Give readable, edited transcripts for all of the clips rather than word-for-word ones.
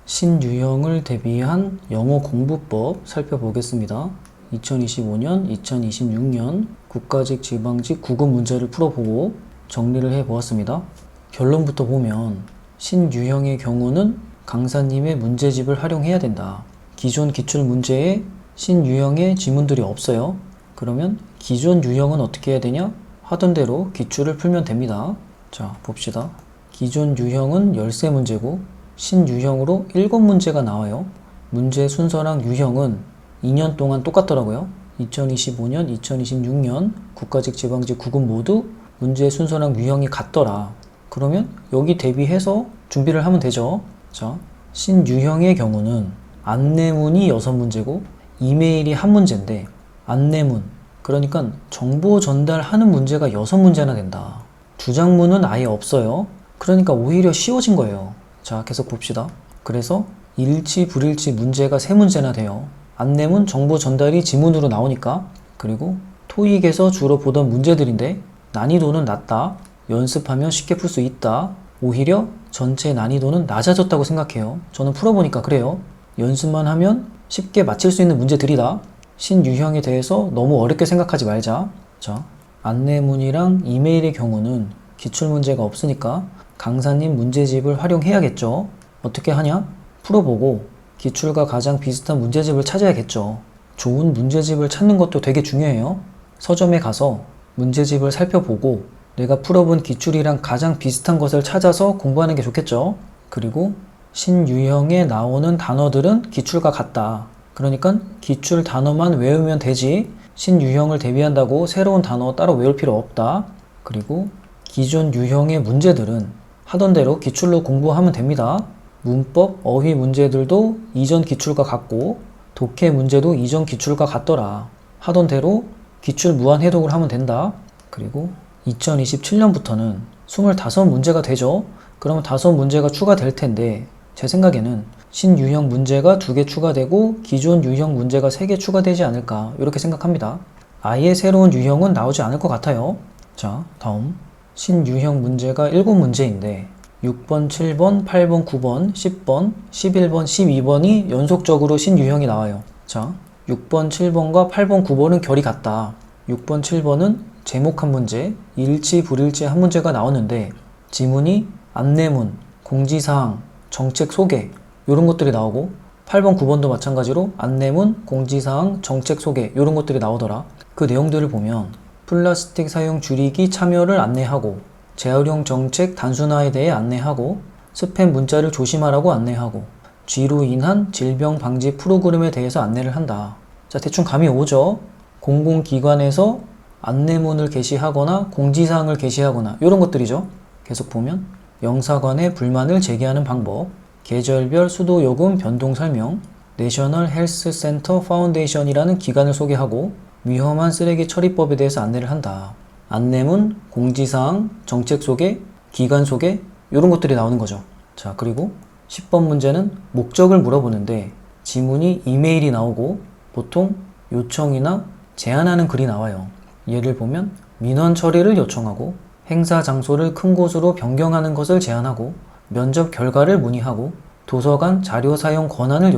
신유형을 대비한 영어 공부법 살펴보겠습니다. 2025년, 2026년 국가직, 지방직 국어 문제를 풀어보고 정리를 해보았습니다. 결론부터 보면 신유형의 경우는 강사님의 문제집을 활용해야 된다. 기존 기출 문제에 신유형의 지문들이 없어요. 그러면 기존 유형은 어떻게 해야 되냐? 하던 대로 기출을 풀면 됩니다. 자, 봅시다. 기존 유형은 13문제고 신유형으로 7문제가 나와요. 문제 순서랑 유형은 2년 동안 똑같더라고요. 2025년, 2026년 국가직, 지방직, 국은 모두 문제 순서랑 유형이 같더라. 그러면 여기 대비해서 준비를 하면 되죠. 자, 신유형의 경우는 안내문이 6문제고 이메일이 1문제인데 안내문, 그러니까 정보 전달하는 문제가 6문제나 된다. 주장문은 아예 없어요. 그러니까 오히려 쉬워진 거예요. 자, 계속 봅시다. 그래서 일치, 불일치 문제가 3문제나 돼요. 안내문, 정보 전달이 지문으로 나오니까. 그리고 토익에서 주로 보던 문제들인데 난이도는 낮다. 연습하면 쉽게 풀 수 있다. 오히려 전체 난이도는 낮아졌다고 생각해요. 저는 풀어보니까 그래요. 연습만 하면 쉽게 맞힐 수 있는 문제들이다. 신유형에 대해서 너무 어렵게 생각하지 말자. 자, 안내문이랑 이메일의 경우는 기출문제가 없으니까 강사님 문제집을 활용해야겠죠. 어떻게 하냐? 풀어보고 기출과 가장 비슷한 문제집을 찾아야겠죠. 좋은 문제집을 찾는 것도 되게 중요해요. 서점에 가서 문제집을 살펴보고 내가 풀어본 기출이랑 가장 비슷한 것을 찾아서 공부하는 게 좋겠죠. 그리고 신유형에 나오는 단어들은 기출과 같다. 그러니까 기출 단어만 외우면 되지 신유형을 대비한다고 새로운 단어 따로 외울 필요 없다. 그리고 기존 유형의 문제들은 하던 대로 기출로 공부하면 됩니다. 문법, 어휘 문제들도 이전 기출과 같고 독해 문제도 이전 기출과 같더라. 하던 대로 기출 무한 해독을 하면 된다. 그리고 2027년부터는 25문제가 되죠. 그러면 5문제가 추가될 텐데 제 생각에는 신유형 문제가 2개 추가되고 기존 유형 문제가 3개 추가되지 않을까 이렇게 생각합니다. 아예 새로운 유형은 나오지 않을 것 같아요. 자, 다음 신유형 문제가 7문제인데 6번, 7번, 8번, 9번, 10번, 11번, 12번이 연속적으로 신유형이 나와요. 자, 6번, 7번과 8번, 9번은 결이 같다. 6번, 7번은 제목 한 문제, 일치, 불일치 한 문제가 나오는데 지문이 안내문, 공지사항, 정책 소개 이런 것들이 나오고 8번, 9번도 마찬가지로 안내문, 공지사항, 정책 소개 이런 것들이 나오더라. 그 내용들을 보면 플라스틱 사용 줄이기 참여를 안내하고 재활용 정책 단순화에 대해 안내하고 스팸 문자를 조심하라고 안내하고 쥐로 인한 질병 방지 프로그램에 대해서 안내를 한다. 자, 대충 감이 오죠? 공공기관에서 안내문을 게시하거나 공지사항을 게시하거나 이런 것들이죠. 계속 보면 영사관에 불만을 제기하는 방법, 계절별 수도요금 변동 설명, 내셔널 헬스 센터 파운데이션이라는 기관을 소개하고 위험한 쓰레기 처리법에 대해서 안내를 한다. 안내문, 공지사항, 정책 소개, 기관 소개 이런 것들이 나오는 거죠. 자, 그리고 10번 문제는 목적을 물어보는데 지문이 이메일이 나오고 보통 요청이나 제안하는 글이 나와요. 예를 보면 민원 처리를 요청하고 행사 장소를 큰 곳으로 변경하는 것을 제안하고 면접 결과를 문의하고 도서관 자료 사용 권한을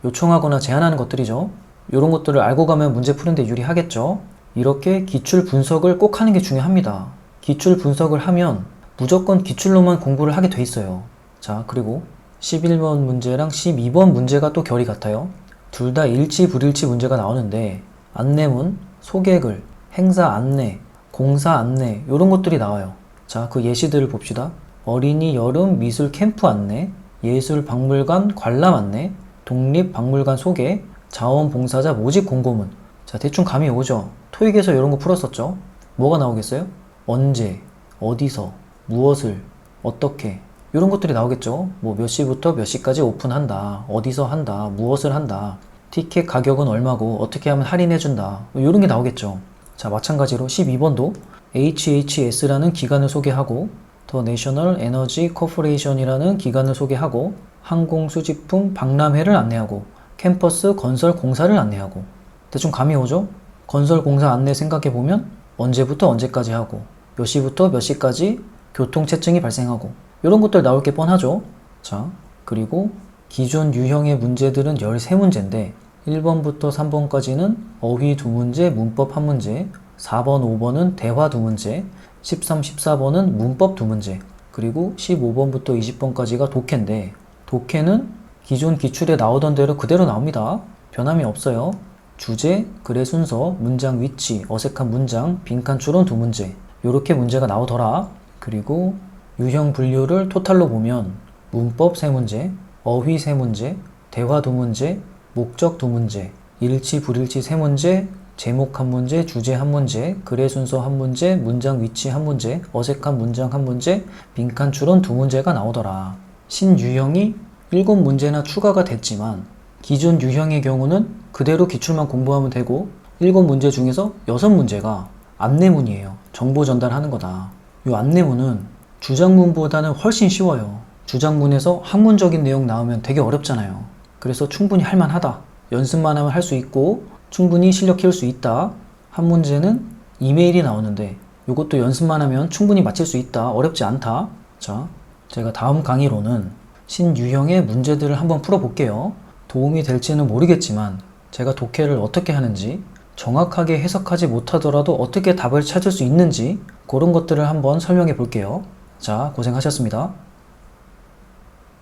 요청하거나 제안하는 것들이죠. 이런 것들을 알고 가면 문제 푸는데 유리하겠죠. 이렇게 기출 분석을 꼭 하는 게 중요합니다. 기출 분석을 하면 무조건 기출로만 공부를 하게 돼 있어요. 자, 그리고 11번 문제랑 12번 문제가 또 결이 같아요. 둘 다 일치, 불일치 문제가 나오는데 안내문, 소개글, 행사 안내, 공사 안내 이런 것들이 나와요. 자, 그 예시들을 봅시다. 어린이 여름 미술 캠프 안내, 예술박물관 관람 안내, 독립박물관 소개, 자원봉사자 모집 공고문. 자, 대충 감이 오죠? 토익에서 이런 거 풀었었죠? 뭐가 나오겠어요? 언제, 어디서, 무엇을, 어떻게 이런 것들이 나오겠죠? 뭐 몇 시부터 몇 시까지 오픈한다, 어디서 한다, 무엇을 한다, 티켓 가격은 얼마고 어떻게 하면 할인해준다 뭐 이런 게 나오겠죠. 자, 마찬가지로 12번도 HHS라는 기관을 소개하고 더 내셔널 에너지 코퍼레이션이라는 기관을 소개하고 항공수집품 박람회를 안내하고 캠퍼스 건설 공사를 안내하고. 대충 감이 오죠? 건설 공사 안내 생각해보면 언제부터 언제까지 하고 몇 시부터 몇 시까지 교통체증이 발생하고 이런 것들 나올 게 뻔하죠. 자, 그리고 기존 유형의 문제들은 13문제인데 1번부터 3번까지는 어휘 2문제, 문법 1문제, 4번, 5번은 대화 2문제, 13, 14번은 문법 2문제, 그리고 15번부터 20번까지가 독해인데 독해는 기존 기출에 나오던 대로 그대로 나옵니다. 변함이 없어요. 주제, 글의 순서, 문장 위치, 어색한 문장, 빈칸 추론 2문제 요렇게 문제가 나오더라. 그리고 유형 분류를 토탈로 보면 문법 3문제, 어휘 3문제, 대화 2문제, 목적 2문제, 일치, 불일치 3문제, 제목 1문제, 주제 1문제, 글의 순서 1문제, 문장 위치 1문제, 어색한 문장 1문제, 빈칸 추론 2문제가 나오더라. 신유형이 7문제나 추가가 됐지만 기존 유형의 경우는 그대로 기출만 공부하면 되고 7문제 중에서 6문제가 안내문이에요. 정보 전달하는 거다. 이 안내문은 주장문보다는 훨씬 쉬워요. 주장문에서 학문적인 내용 나오면 되게 어렵잖아요. 그래서 충분히 할만하다. 연습만 하면 할 수 있고 충분히 실력 키울 수 있다. 한 문제는 이메일이 나오는데 이것도 연습만 하면 충분히 맞힐 수 있다. 어렵지 않다. 자, 제가 다음 강의로는 신유형의 문제들을 한번 풀어볼게요. 도움이 될지는 모르겠지만 제가 독해를 어떻게 하는지 정확하게 해석하지 못하더라도 어떻게 답을 찾을 수 있는지 그런 것들을 한번 설명해 볼게요. 자, 고생하셨습니다.